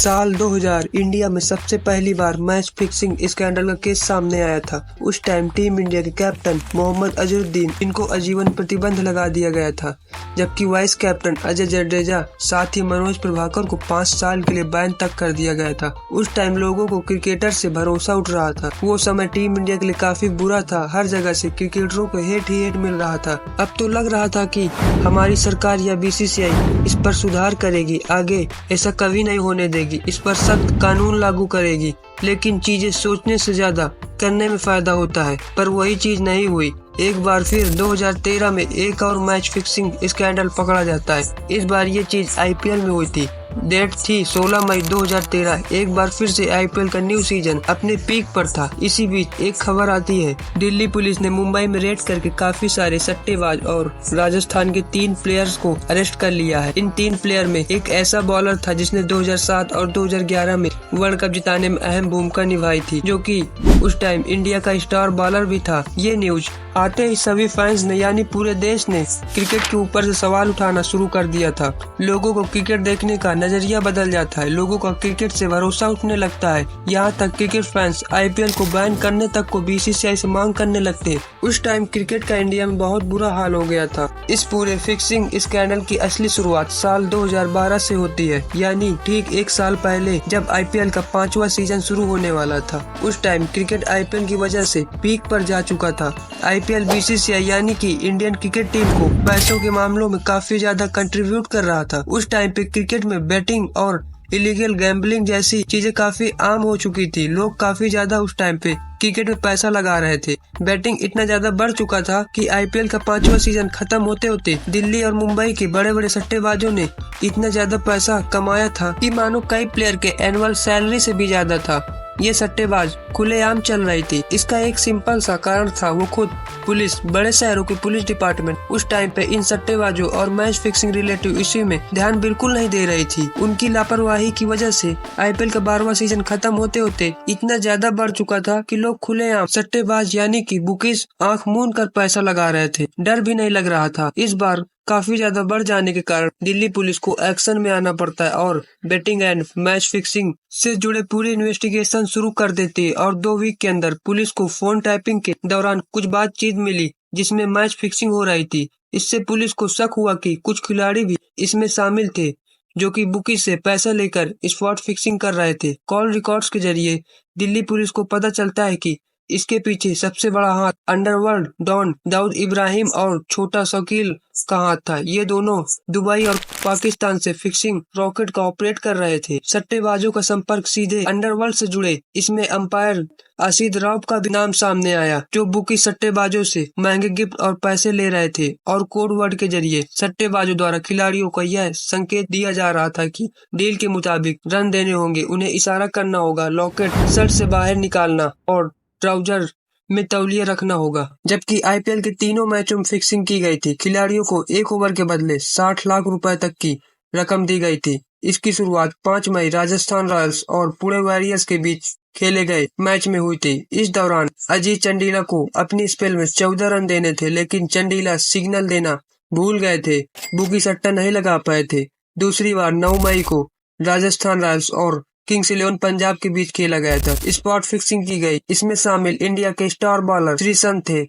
साल 2000 इंडिया में सबसे पहली बार मैच फिक्सिंग स्कैंडल का केस सामने आया था। उस टाइम टीम इंडिया के कैप्टन मोहम्मद अजहरुद्दीन इनको आजीवन प्रतिबंध लगा दिया गया था, जबकि वाइस कैप्टन अजय जडेजा साथ ही मनोज प्रभाकर को 5 साल के लिए बैन तक कर दिया गया था। उस टाइम लोगों को क्रिकेटर से भरोसा उठ रहा था। वो समय टीम इंडिया के लिए काफी बुरा था। हर जगह से क्रिकेटरों को हेट ही हेट मिल रहा था। अब तो लग रहा था कि हमारी सरकार या बीसीसीआई इस पर सुधार करेगी, आगे ऐसा कभी नहीं होने देगी, इस पर सख्त कानून लागू करेगी। लेकिन चीजें सोचने से ज्यादा करने में फायदा होता है, पर वही चीज नहीं हुई। एक बार फिर 2013 में एक और मैच फिक्सिंग स्कैंडल पकड़ा जाता है। इस बार ये चीज आईपीएल में हुई थी। डेट थी 16 मई 2013। एक बार फिर से आईपीएल का न्यू सीजन अपने पीक पर था। इसी बीच एक खबर आती है, दिल्ली पुलिस ने मुंबई में रेड करके काफी सारे सट्टेबाज और राजस्थान के 3 प्लेयर्स को अरेस्ट कर लिया है। इन 3 प्लेयर में एक ऐसा बॉलर था जिसने 2007 और 2011 में वर्ल्ड कप जिताने में अहम भूमिका निभाई थी, जो कि उस टाइम इंडिया का स्टार बॉलर भी था। ये न्यूज आते ही सभी फैंस ने यानी पूरे देश ने क्रिकेट के ऊपर से सवाल उठाना शुरू कर दिया था। लोगों को क्रिकेट देखने का नजरिया बदल जाता है, लोगों का क्रिकेट से भरोसा उठने लगता है। यहाँ तक क्रिकेट फैंस आईपीएल को बैन करने तक को बीसीसीआई से मांग करने लगते हैं। उस टाइम क्रिकेट का इंडिया में बहुत बुरा हाल हो गया था। इस पूरे फिक्सिंग स्कैंडल की असली शुरुआत साल 2012 से होती है, यानी ठीक 1 साल पहले, जब आईपीएल का 5वां सीजन शुरू होने वाला था। उस टाइम क्रिकेट आईपीएल की वजह से पीक पर जा चुका था। आईपीएल बीसीसीआई यानी कि इंडियन क्रिकेट टीम को पैसों के मामलों में काफी ज्यादा कंट्रीब्यूट कर रहा था। उस टाइम पे क्रिकेट में बैटिंग और इलीगल गैम्बलिंग जैसी चीजें काफी आम हो चुकी थी। लोग काफी ज्यादा उस टाइम पे क्रिकेट में पैसा लगा रहे थे। बैटिंग इतना ज्यादा बढ़ चुका था कि आईपीएल का 5वां सीजन खत्म होते होते दिल्ली और मुंबई के बड़े बड़े सट्टेबाजों ने इतना ज्यादा पैसा कमाया था कि मानो कई प्लेयर के एनुअल सैलरी से भी ज्यादा था। ये सट्टेबाज खुलेआम चल रही थी। इसका एक सिंपल सा कारण था, वो खुद पुलिस, बड़े शहरों की पुलिस डिपार्टमेंट उस टाइम पे इन सट्टेबाजों और मैच फिक्सिंग रिलेटिव इश्यू में ध्यान बिल्कुल नहीं दे रही थी। उनकी लापरवाही की वजह से आईपीएल का 12वां सीजन खत्म होते होते इतना ज्यादा बढ़ चुका था कि लोग खुलेआम सट्टेबाज यानी कि बुकीज आंख मूंद कर पैसा लगा रहे थे। डर भी नहीं लग रहा था। इस बार काफी ज्यादा बढ़ जाने के कारण दिल्ली पुलिस को एक्शन में आना पड़ता है और बेटिंग एंड मैच फिक्सिंग से जुड़े पूरी इन्वेस्टिगेशन शुरू कर देती है। और 2 वीक के अंदर पुलिस को फोन टैपिंग के दौरान कुछ बातचीत मिली जिसमें मैच फिक्सिंग हो रही थी। इससे पुलिस को शक हुआ कि कुछ खिलाड़ी भी इसमें शामिल थे, जो कि बुकी से पैसा लेकर स्पॉट फिक्सिंग कर रहे थे। कॉल रिकॉर्ड्स के जरिए दिल्ली पुलिस को पता चलता है कि इसके पीछे सबसे बड़ा हाथ अंडरवर्ल्ड डॉन दाऊद इब्राहिम और छोटा शकील का हाथ था। ये दोनों दुबई और पाकिस्तान से फिक्सिंग रॉकेट का ऑपरेट कर रहे थे। सट्टेबाजों का संपर्क सीधे अंडरवर्ल्ड से जुड़े। इसमें अंपायर आसिद रऊफ का भी नाम सामने आया, जो बुकी सट्टेबाजों से महंगे गिफ्ट और पैसे ले रहे थे। और कोड वर्ड के जरिए सट्टेबाजों द्वारा खिलाड़ियों को यह संकेत दिया जा रहा था कि डील के मुताबिक रन देने होंगे, उन्हें इशारा करना होगा, लॉकेट शर्ट से बाहर निकालना और ट्राउजर में तौलिया रखना होगा। जबकि आईपीएल के तीनों मैचों में फिक्सिंग की गई थी। खिलाड़ियों को 1 ओवर के बदले 60 लाख रुपए तक की रकम दी गई थी। इसकी शुरुआत 5 मई राजस्थान रॉयल्स और पुणे वॉरियर्स के बीच खेले गए मैच में हुई थी। इस दौरान अजीत चंडीला को अपनी स्पेल में 14 रन देने थे, लेकिन चंडीला सिग्नल देना भूल गए थे। बुकी सट्टा नहीं लगा पाए थे। दूसरी बार 9 मई को राजस्थान रॉयल्स और किंग्स 11 पंजाब के बीच खेला गया था। स्पॉट फिक्सिंग की गई। इसमें शामिल इंडिया के स्टार बॉलर श्रीसंत थे।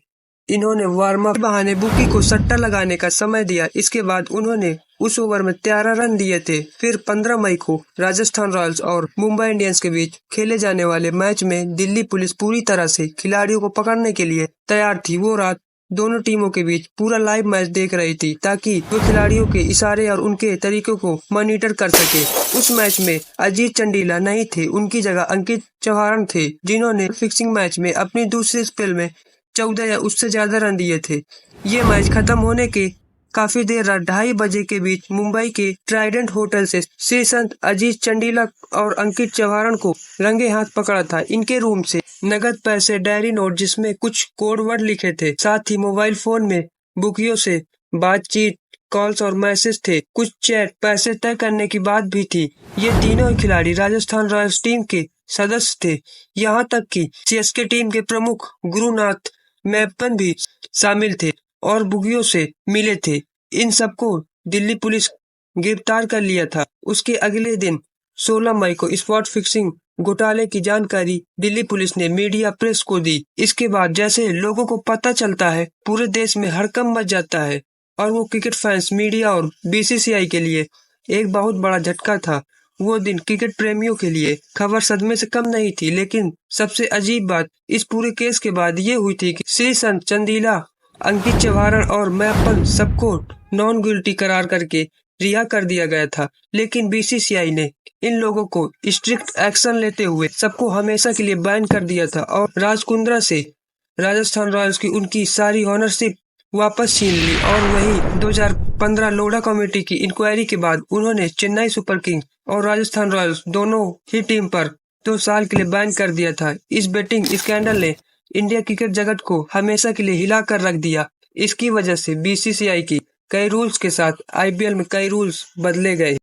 इन्होंने वार्म अप बहाने बुकी को सट्टा लगाने का समय दिया। इसके बाद उन्होंने उस ओवर में 13 रन दिए थे। फिर 15 मई को राजस्थान रॉयल्स और मुंबई इंडियंस के बीच खेले जाने वाले मैच में दिल्ली पुलिस पूरी तरह से खिलाड़ियों को पकड़ने के लिए तैयार थी। वो रात दोनों टीमों के बीच पूरा लाइव मैच देख रही थी, ताकि वो खिलाड़ियों के इशारे और उनके तरीकों को मॉनिटर कर सके। उस मैच में अजीत चंडीला नहीं थे, उनकी जगह अंकित चौहान थे, जिन्होंने फिक्सिंग मैच में अपनी दूसरे स्पेल में 14 या उससे ज्यादा रन दिए थे। ये मैच खत्म होने के काफी देर रात 2:30 बजे के बीच मुंबई के ट्राइडेंट होटल से श्रीसंत, अजीत चंडीला और अंकित चौहान को रंगे हाथ पकड़ा था। इनके रूम से नगद पैसे, डायरी नोट जिसमें कुछ कोड वर्ड लिखे थे, साथ ही मोबाइल फोन में बुकियों से बातचीत, कॉल्स और मैसेज थे। कुछ चैट, पैसे तय करने की बात भी थी। ये तीनों ही खिलाड़ी राजस्थान रॉयल्स टीम के सदस्य थे। यहाँ तक कि सीएसके टीम के प्रमुख गुरुनाथ मैपन भी शामिल थे और बुगियों से मिले थे। इन सबको दिल्ली पुलिस गिरफ्तार कर लिया था। उसके अगले दिन 16 मई को स्पॉट फिक्सिंग घोटाले की जानकारी दिल्ली पुलिस ने मीडिया प्रेस को दी। इसके बाद जैसे लोगों को पता चलता है, पूरे देश में हड़कंप मच जाता है और वो क्रिकेट फैंस, मीडिया और बीसीसीआई के लिए एक बहुत बड़ा झटका था। वो दिन क्रिकेट प्रेमियों के लिए खबर सदमे से कम नहीं थी, लेकिन सबसे अजीब बात इस पूरे केस के बाद ये हुई थी कि श्रीसंत, चंदीला, अंकित चौहान और मैप्पन सबको नॉन गिल्टी करार करके रिहा कर दिया गया था। लेकिन बीसीसीआई ने इन लोगों को स्ट्रिक्ट एक्शन लेते हुए सबको हमेशा के लिए बैन कर दिया था और राज कुंद्रा से राजस्थान रॉयल्स की उनकी सारी ऑनरशिप वापस छीन ली। और वहीं 2015 लोढ़ा कमेटी की इंक्वायरी के बाद उन्होंने चेन्नई सुपर किंग और राजस्थान रॉयल्स दोनों ही टीम पर 2 साल के लिए बैन कर दिया था। इस बेटिंग स्कैंडल ने इंडिया क्रिकेट जगत को हमेशा के लिए हिला कर रख दिया। इसकी वजह से बीसीसीआई की कई रूल्स के साथ आईपीएल में कई रूल्स बदले गए।